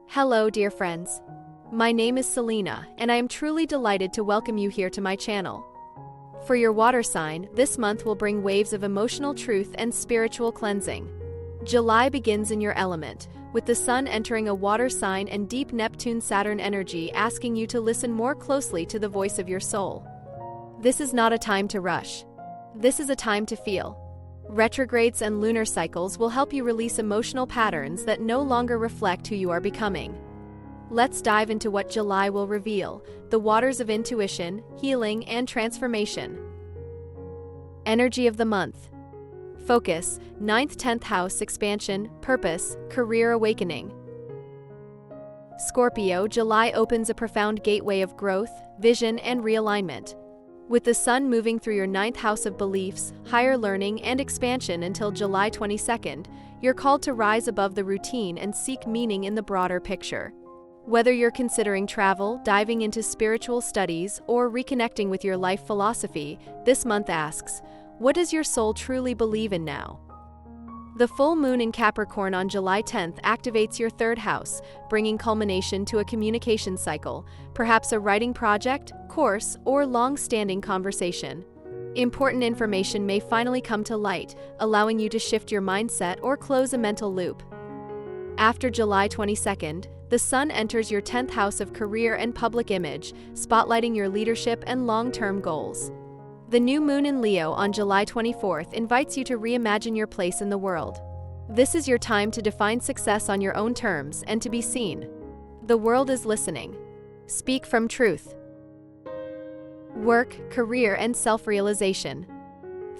Hello, dear friends. My name is Selene, and I am truly delighted to welcome you here to my channel. For your water sign, this month will bring waves of emotional truth and spiritual cleansing. July begins in your element, with the sun entering a water sign and deep Neptune-Saturn energy asking you to listen more closely to the voice of your soul. This is not a time to rush. This is a time to feel. Retrogrades and lunar cycles will help you release emotional patterns that no longer reflect who you are becoming. Let's dive into what July will reveal, the waters of intuition, healing, and transformation. Energy of the month. Focus, 9th-10th house expansion, purpose, career awakening. Scorpio, July opens a profound gateway of growth, vision, and realignment. With the sun moving through your 9th house of beliefs, higher learning, and expansion until July 22nd, you're called to rise above the routine and seek meaning in the broader picture. Whether you're considering travel, diving into spiritual studies, or reconnecting with your life philosophy, this month asks, what does your soul truly believe in now? The full moon in Capricorn on July 10th activates your 3rd house, bringing culmination to a communication cycle, perhaps a writing project, course, or long-standing conversation. Important information may finally come to light, allowing you to shift your mindset or close a mental loop. After July 22nd, the sun enters your 10th house of career and public image, spotlighting your leadership and long-term goals. The new moon in Leo on July 24th invites you to reimagine your place in the world. This is your time to define success on your own terms and to be seen. The world is listening. Speak from truth. Work, career, and self-realization.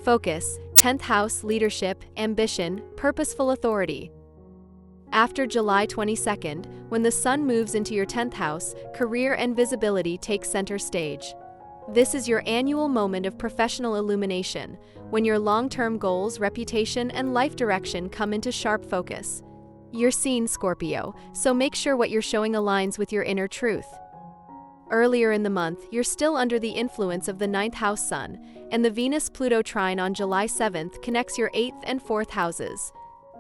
Focus, 10th house, leadership, ambition, purposeful authority. After July 22nd, when the sun moves into your 10th house, career and visibility take center stage. This is your annual moment of professional illumination, when your long-term goals, reputation, and life direction come into sharp focus. You're seen, Scorpio, so make sure what you're showing aligns with your inner truth. Earlier in the month, you're still under the influence of the 9th house sun, and the Venus-Pluto trine on July 7th connects your 8th and 4th houses.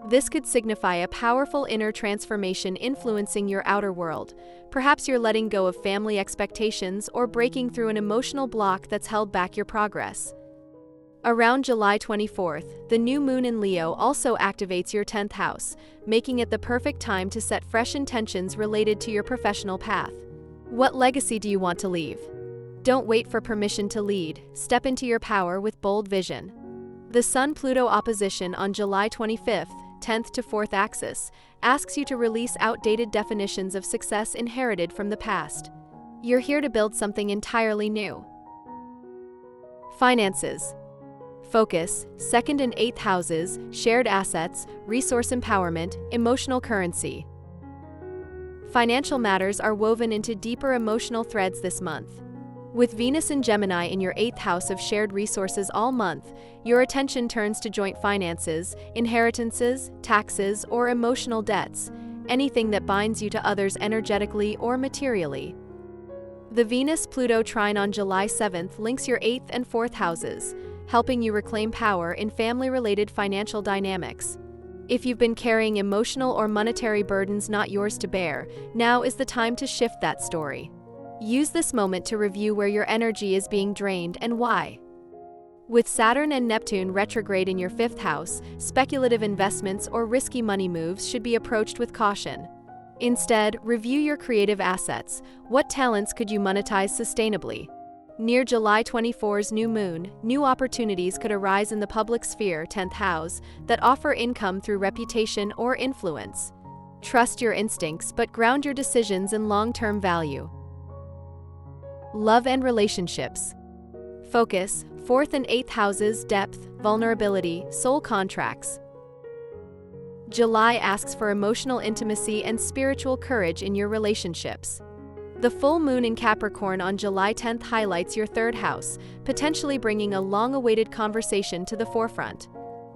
This could signify a powerful inner transformation influencing your outer world. Perhaps you're letting go of family expectations or breaking through an emotional block that's held back your progress. Around July 24th, the new moon in Leo also activates your 10th house, making it the perfect time to set fresh intentions related to your professional path. What legacy do you want to leave? Don't wait for permission to lead. Step into your power with bold vision. The Sun-Pluto opposition on July 25th, 10th to 4th axis, asks you to release outdated definitions of success inherited from the past. You're here to build something entirely new. Finances. Focus, 2nd and 8th houses, shared assets, resource empowerment, emotional currency. Financial matters are woven into deeper emotional threads this month. With Venus and Gemini in your 8th house of shared resources all month, your attention turns to joint finances, inheritances, taxes, or emotional debts, anything that binds you to others energetically or materially. The Venus-Pluto trine on July 7th links your 8th and 4th houses, helping you reclaim power in family-related financial dynamics. If you've been carrying emotional or monetary burdens not yours to bear, now is the time to shift that story. Use this moment to review where your energy is being drained and why. With Saturn and Neptune retrograde in your 5th house, speculative investments or risky money moves should be approached with caution. Instead, review your creative assets. What talents could you monetize sustainably? Near July 24's new moon, new opportunities could arise in the public sphere, 10th house, that offer income through reputation or influence. Trust your instincts, but ground your decisions in long-term value. Love and relationships. Focus, 4th and 8th houses, depth, vulnerability, soul contracts. July asks for emotional intimacy and spiritual courage in your relationships. The full moon in Capricorn on July 10th highlights your 3rd house, potentially bringing a long-awaited conversation to the forefront.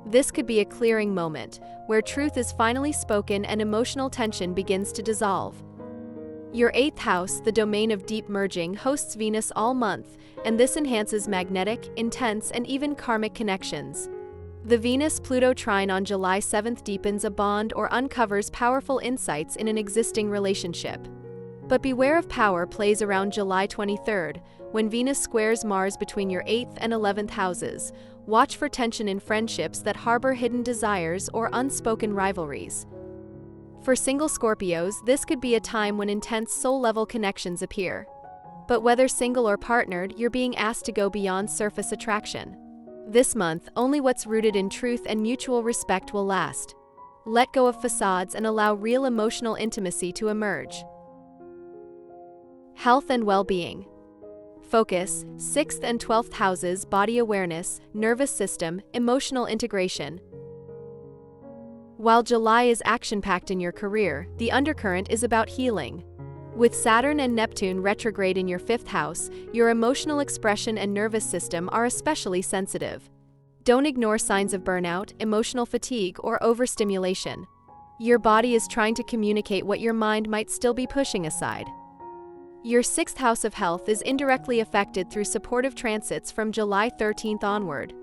This could be a clearing moment, where truth is finally spoken and emotional tension begins to dissolve. Your 8th house, the domain of deep merging, hosts Venus all month, and this enhances magnetic, intense, and even karmic connections. The Venus-Pluto trine on July 7th deepens a bond or uncovers powerful insights in an existing relationship. But beware of power plays around July 23rd, when Venus squares Mars between your 8th and 11th houses. Watch for tension in friendships that harbor hidden desires or unspoken rivalries. For single Scorpios, this could be a time when intense soul-level connections appear. But whether single or partnered, you're being asked to go beyond surface attraction. This month, only what's rooted in truth and mutual respect will last. Let go of facades and allow real emotional intimacy to emerge. Health and well-being. Focus, 6th and 12th houses, body awareness, nervous system, emotional integration. While July is action-packed in your career, the undercurrent is about healing. With Saturn and Neptune retrograde in your 5th house, your emotional expression and nervous system are especially sensitive. Don't ignore signs of burnout, emotional fatigue, or overstimulation. Your body is trying to communicate what your mind might still be pushing aside. Your 6th house of health is indirectly affected through supportive transits from July 13th onward.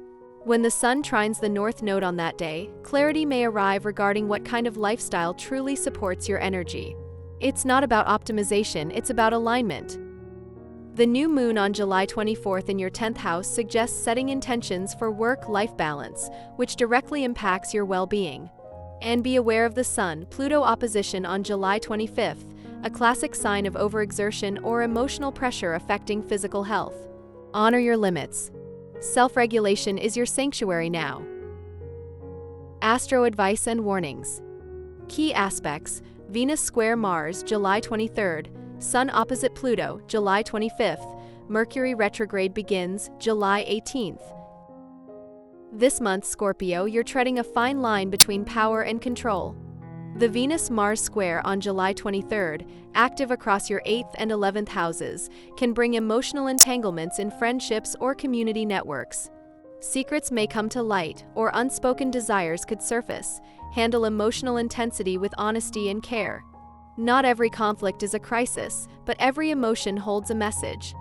When the Sun trines the North Node on that day, clarity may arrive regarding what kind of lifestyle truly supports your energy. It's not about optimization, it's about alignment. The new moon on July 24th in your 10th house suggests setting intentions for work-life balance, which directly impacts your well-being. And be aware of the Sun-Pluto opposition on July 25th, a classic sign of overexertion or emotional pressure affecting physical health. Honor your limits. Self-regulation is your sanctuary now. Astro advice and warnings. Key aspects: Venus square Mars, July 23rd, Sun opposite Pluto, July 25th, Mercury retrograde begins, July 18th. This month, Scorpio, you're treading a fine line between power and control. The Venus-Mars square on July 23rd, active across your 8th and 11th houses, can bring emotional entanglements in friendships or community networks. Secrets may come to light, or unspoken desires could surface. Handle emotional intensity with honesty and care. Not every conflict is a crisis, but every emotion holds a message.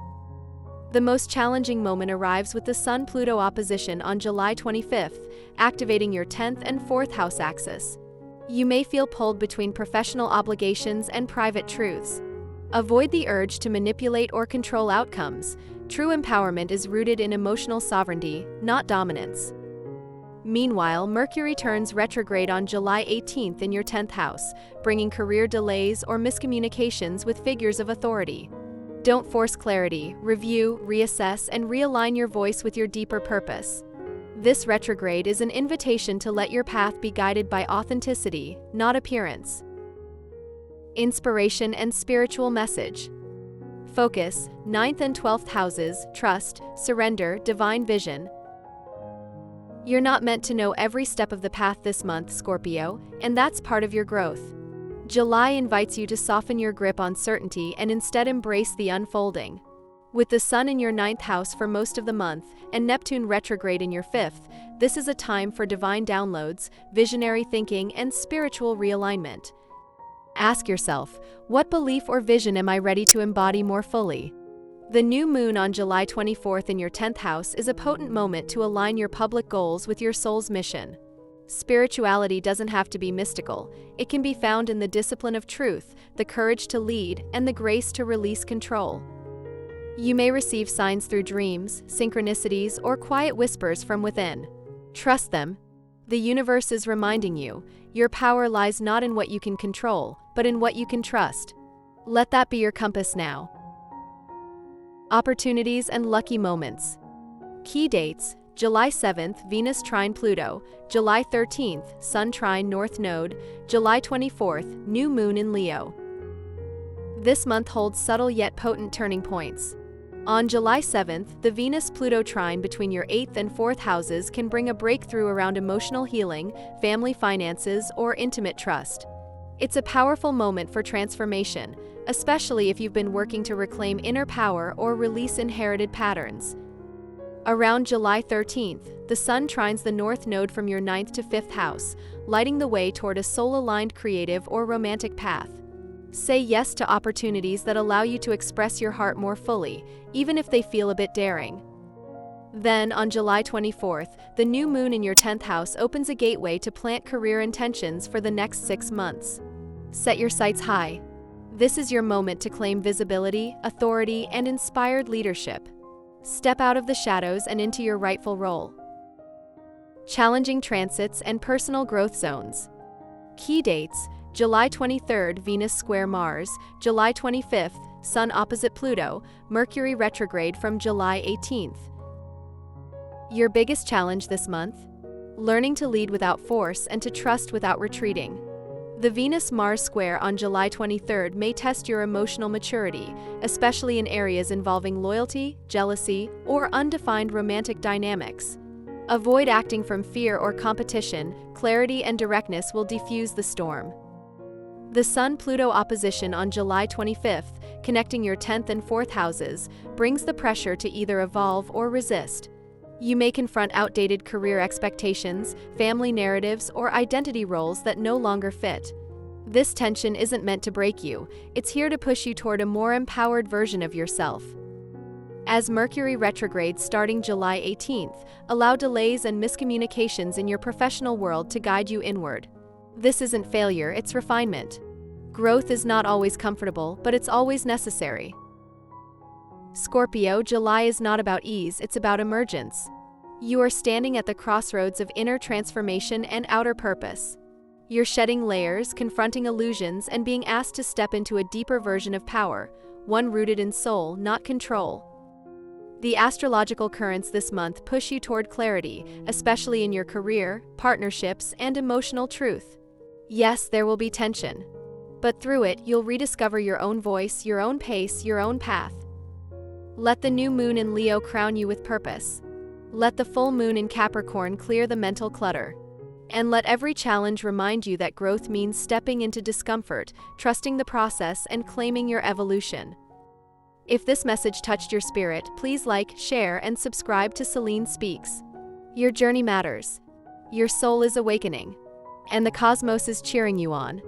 The most challenging moment arrives with the Sun-Pluto opposition on July 25th, activating your 10th and 4th house axis. You may feel pulled between professional obligations and private truths. Avoid the urge to manipulate or control outcomes. True empowerment is rooted in emotional sovereignty, not dominance. Meanwhile, Mercury turns retrograde on July 18th in your 10th house, bringing career delays or miscommunications with figures of authority. Don't force clarity, review, reassess, and realign your voice with your deeper purpose. This retrograde is an invitation to let your path be guided by authenticity, not appearance. Inspiration and spiritual message. Focus, 9th and 12th houses, trust, surrender, divine vision. You're not meant to know every step of the path this month, Scorpio, and that's part of your growth. July invites you to soften your grip on certainty and instead embrace the unfolding. With the Sun in your 9th house for most of the month and Neptune retrograde in your 5th, this is a time for divine downloads, visionary thinking, and spiritual realignment. Ask yourself, what belief or vision am I ready to embody more fully? The new moon on July 24th in your 10th house is a potent moment to align your public goals with your soul's mission. Spirituality doesn't have to be mystical. It can be found in the discipline of truth, the courage to lead, and the grace to release control. You may receive signs through dreams, synchronicities, or quiet whispers from within. Trust them. The universe is reminding you, your power lies not in what you can control, but in what you can trust. Let that be your compass now. Opportunities and lucky moments. Key dates: July 7th, Venus trine Pluto, July 13th, Sun trine North Node, July 24th, new moon in Leo. This month holds subtle yet potent turning points. On July 7th, the Venus-Pluto trine between your 8th and 4th houses can bring a breakthrough around emotional healing, family finances, or intimate trust. It's a powerful moment for transformation, especially if you've been working to reclaim inner power or release inherited patterns. Around July 13th, the Sun trines the North Node from your 9th to 5th house, lighting the way toward a soul-aligned creative or romantic path. Say yes to opportunities that allow you to express your heart more fully, even if they feel a bit daring. Then, on July 24th, the new moon in your 10th house opens a gateway to plant career intentions for the next 6 months. Set your sights high. This is your moment to claim visibility, authority, and inspired leadership. Step out of the shadows and into your rightful role. Challenging transits and personal growth zones. Key dates: July 23rd, Venus square Mars; July 25th, Sun opposite Pluto; Mercury retrograde from July 18th. Your biggest challenge this month? Learning to lead without force and to trust without retreating. The Venus-Mars square on July 23rd may test your emotional maturity, especially in areas involving loyalty, jealousy, or undefined romantic dynamics. Avoid acting from fear or competition. Clarity and directness will diffuse the storm. The Sun-Pluto opposition on July 25th, connecting your 10th and 4th houses, brings the pressure to either evolve or resist. You may confront outdated career expectations, family narratives, or identity roles that no longer fit. This tension isn't meant to break you, it's here to push you toward a more empowered version of yourself. As Mercury retrogrades starting July 18th, allow delays and miscommunications in your professional world to guide you inward. This isn't failure, it's refinement. Growth is not always comfortable, but it's always necessary. Scorpio, July is not about ease, it's about emergence. You are standing at the crossroads of inner transformation and outer purpose. You're shedding layers, confronting illusions, and being asked to step into a deeper version of power, one rooted in soul, not control. The astrological currents this month push you toward clarity, especially in your career, partnerships, and emotional truth. Yes, there will be tension. But through it, you'll rediscover your own voice, your own pace, your own path. Let the new moon in Leo crown you with purpose. Let the full moon in Capricorn clear the mental clutter. And let every challenge remind you that growth means stepping into discomfort, trusting the process, and claiming your evolution. If this message touched your spirit, please like, share, and subscribe to Selene Speaks. Your journey matters. Your soul is awakening. And the cosmos is cheering you on.